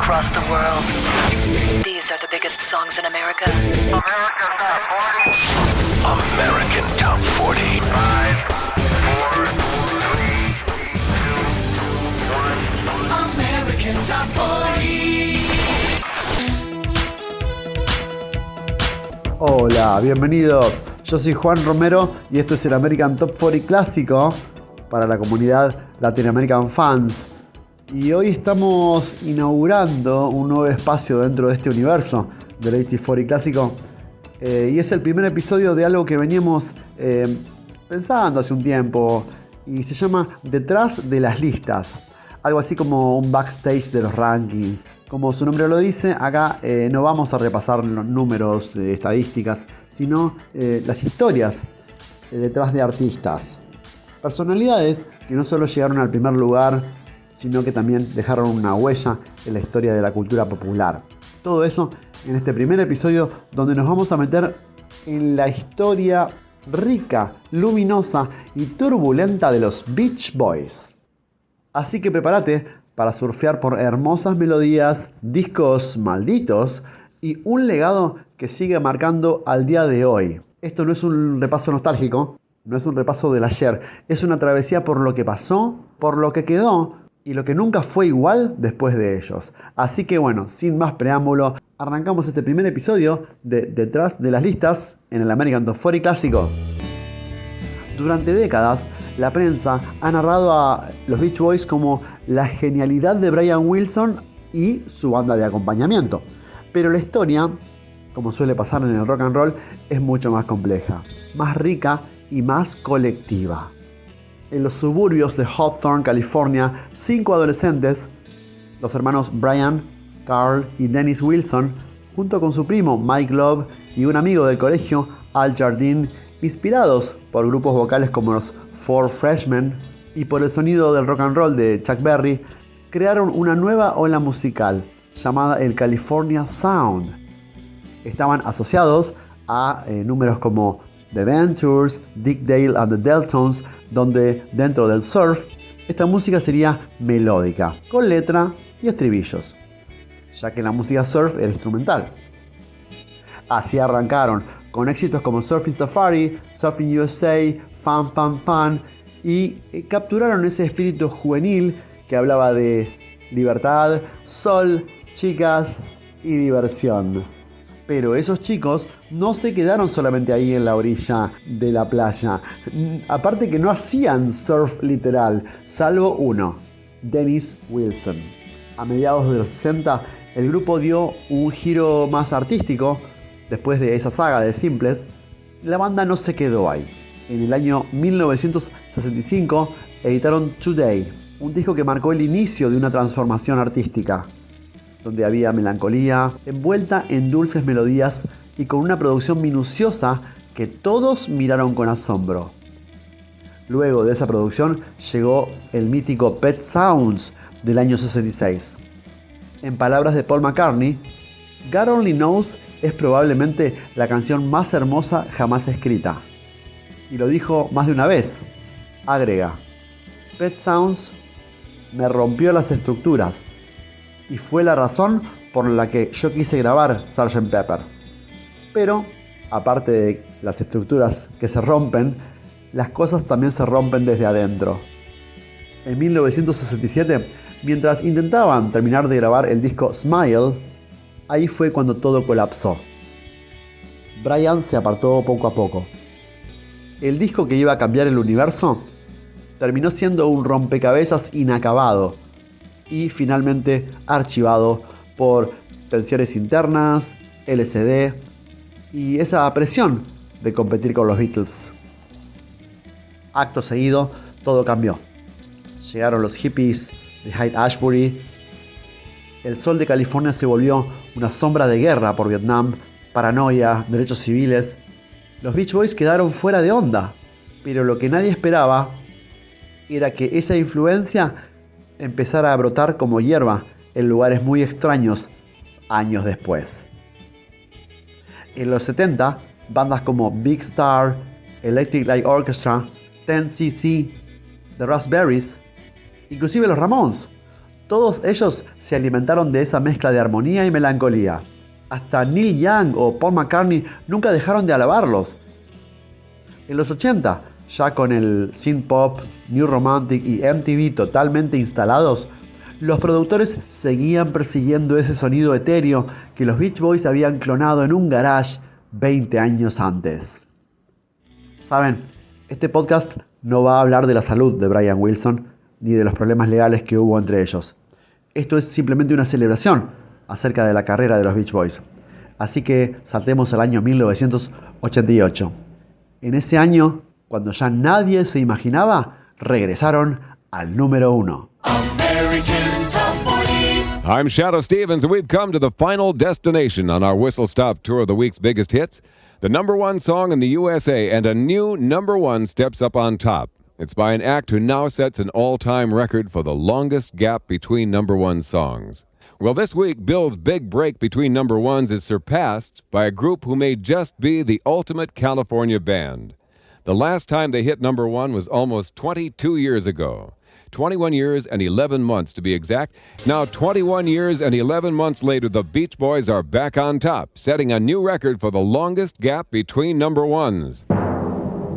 across the world. These are the biggest songs in America. American Top 40. 5, 4, 3, 2, 1. American Top 40. Hola, bienvenidos. Yo soy Juan Romero y esto es el American Top 40 clásico para la comunidad Latin American Fans. Y hoy estamos inaugurando un nuevo espacio dentro de este universo del 8040 clásico. Y es el primer episodio de algo que veníamos pensando hace un tiempo. Y se llama Detrás de las listas. Algo así como un backstage de los rankings. Como su nombre lo dice, acá no vamos a repasar los números, estadísticas, sino las historias detrás de artistas. Personalidades que no solo llegaron al primer lugar, sino que también dejaron una huella en la historia de la cultura popular. Todo eso en este primer episodio donde nos vamos a meter en la historia rica, luminosa y turbulenta de los Beach Boys. Así que prepárate para surfear por hermosas melodías, discos malditos y un legado que sigue marcando al día de hoy. Esto no es un repaso nostálgico, no es un repaso del ayer, es una travesía por lo que pasó, por lo que quedó y lo que nunca fue igual después de ellos. Así que bueno, sin más preámbulo, arrancamos este primer episodio de Detrás de las listas en el American Top 40 clásico. Durante décadas, la prensa ha narrado a los Beach Boys como la genialidad de Brian Wilson y su banda de acompañamiento. Pero la historia, como suele pasar en el rock and roll, es mucho más compleja, más rica y más colectiva. En los suburbios de Hawthorne, California, 5 adolescentes, los hermanos Brian, Carl y Dennis Wilson, junto con su primo Mike Love y un amigo del colegio, Al Jardine, inspirados por grupos vocales como los Four Freshmen y por el sonido del rock and roll de Chuck Berry, crearon una nueva ola musical llamada el California Sound. Estaban asociados a números como The Ventures, Dick Dale and the Deltones, donde dentro del surf, esta música sería melódica, con letra y estribillos, ya que la música surf era instrumental. Así arrancaron, con éxitos como Surfing Safari, Surfing USA, Fun Fun Fun, y capturaron ese espíritu juvenil que hablaba de libertad, sol, chicas y diversión. Pero esos chicos no se quedaron solamente ahí en la orilla de la playa. Aparte que no hacían surf literal, salvo uno, Dennis Wilson. A mediados de los 60, el grupo dio un giro más artístico. Después de esa saga de simples, la banda no se quedó ahí. En el año 1965 editaron Today, un disco que marcó el inicio de una transformación artística, donde había melancolía, envuelta en dulces melodías y con una producción minuciosa que todos miraron con asombro. Luego de esa producción llegó el mítico Pet Sounds del año 66. En palabras de Paul McCartney, God Only Knows es probablemente la canción más hermosa jamás escrita. Y lo dijo más de una vez. Agrega, Pet Sounds me rompió las estructuras y fue la razón por la que yo quise grabar Sgt. Pepper. Pero, aparte de las estructuras que se rompen, las cosas también se rompen desde adentro. En 1967, mientras intentaban terminar de grabar el disco Smile, ahí fue cuando todo colapsó. Brian se apartó poco a poco. El disco que iba a cambiar el universo terminó siendo un rompecabezas inacabado y finalmente archivado por tensiones internas, LSD y esa presión de competir con los Beatles. Acto seguido, todo cambió. Llegaron los hippies de Haight-Ashbury. El sol de California se volvió una sombra de guerra por Vietnam, paranoia, derechos civiles. Los Beach Boys quedaron fuera de onda, pero lo que nadie esperaba era que esa influencia empezara a brotar como hierba en lugares muy extraños años después. En los 70, bandas como Big Star, Electric Light Orchestra, 10cc, The Raspberries, inclusive los Ramones, Todos ellos se alimentaron de esa mezcla de armonía y melancolía. Hasta Neil Young o Paul McCartney nunca dejaron de alabarlos. En los 80, ya con el synth pop, New Romantic y MTV totalmente instalados, los productores seguían persiguiendo ese sonido etéreo que los Beach Boys habían clonado en un garage 20 años antes. Saben, este podcast no va a hablar de la salud de Brian Wilson ni de los problemas legales que hubo entre ellos. Esto es simplemente una celebración acerca de la carrera de los Beach Boys. Así que saltemos al año 1988. En ese año, cuando ya nadie se imaginaba, regresaron al número 1. I'm Shadow Stevens, and we've come to the final destination on our Whistle Stop Tour of the Week's Biggest Hits. The number one song in the USA, and a new number one steps up on top. It's by an act who now sets an all-time record for the longest gap between number one songs. Well, this week, Bill's big break between number ones is surpassed by a group who may just be the ultimate California band. The last time they hit number one was almost 22 years ago. 21 years and 11 months to be exact. It's now 21 years and 11 months later, the Beach Boys are back on top, setting a new record for the longest gap between number ones.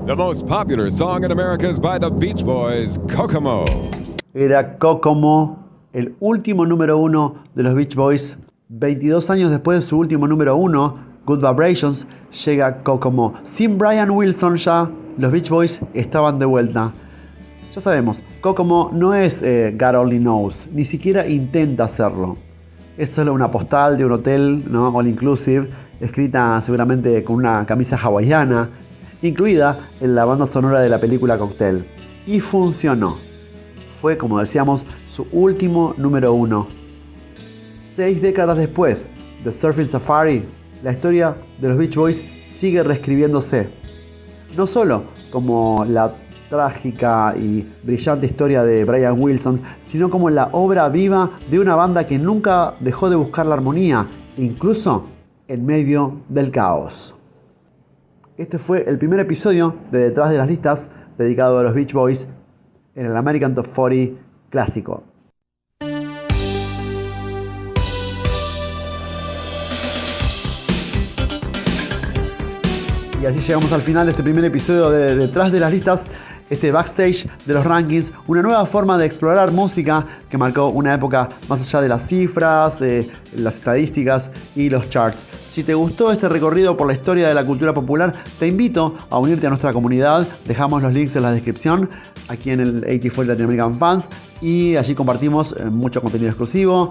The most popular song in America is by the Beach Boys, Kokomo. Era Kokomo, el último número 1 de los Beach Boys. 22 años después de su último número 1, Good Vibrations, llega Kokomo. Sin Brian Wilson ya, los Beach Boys estaban de vuelta. Ya sabemos, Kokomo no es God Only Knows, ni siquiera intenta hacerlo. Es solo una postal de un hotel, ¿no? All inclusive, escrita seguramente con una camisa hawaiana, incluida en la banda sonora de la película Cocktail. Y funcionó. Fue, como decíamos, su último número 1. 6 décadas después de Surfing Safari, la historia de los Beach Boys sigue reescribiéndose. No solo como la trágica y brillante historia de Brian Wilson, sino como la obra viva de una banda que nunca dejó de buscar la armonía, incluso en medio del caos. Este fue el primer episodio de Detrás de las Listas, dedicado a los Beach Boys en el American Top 40 clásico. Y así llegamos al final de este primer episodio de Detrás de las Listas, este backstage de los rankings, una nueva forma de explorar música que marcó una época más allá de las cifras, las estadísticas y los charts. Si te gustó este recorrido por la historia de la cultura popular, te invito a unirte a nuestra comunidad. Dejamos los links en la descripción, aquí en el 84 Latin American Fans, y allí compartimos mucho contenido exclusivo.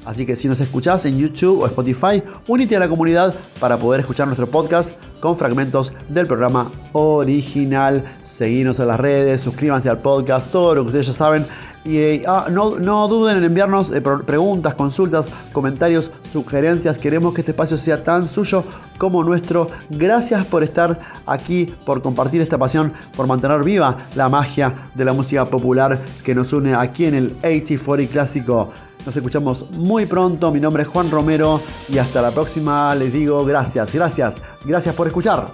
Así que si nos escuchás en YouTube o Spotify, únete a la comunidad para poder escuchar nuestro podcast con fragmentos del programa original. Seguinos en las redes, suscríbanse al podcast, todo lo que ustedes ya saben. Y no duden en enviarnos preguntas, consultas, comentarios, sugerencias. Queremos que este espacio sea tan suyo como nuestro. Gracias por estar aquí, por compartir esta pasión, por mantener viva la magia de la música popular que nos une aquí en el 8040 Clásico. Nos escuchamos muy pronto. Mi nombre es Juan Romero y hasta la próxima. Les digo gracias por escuchar.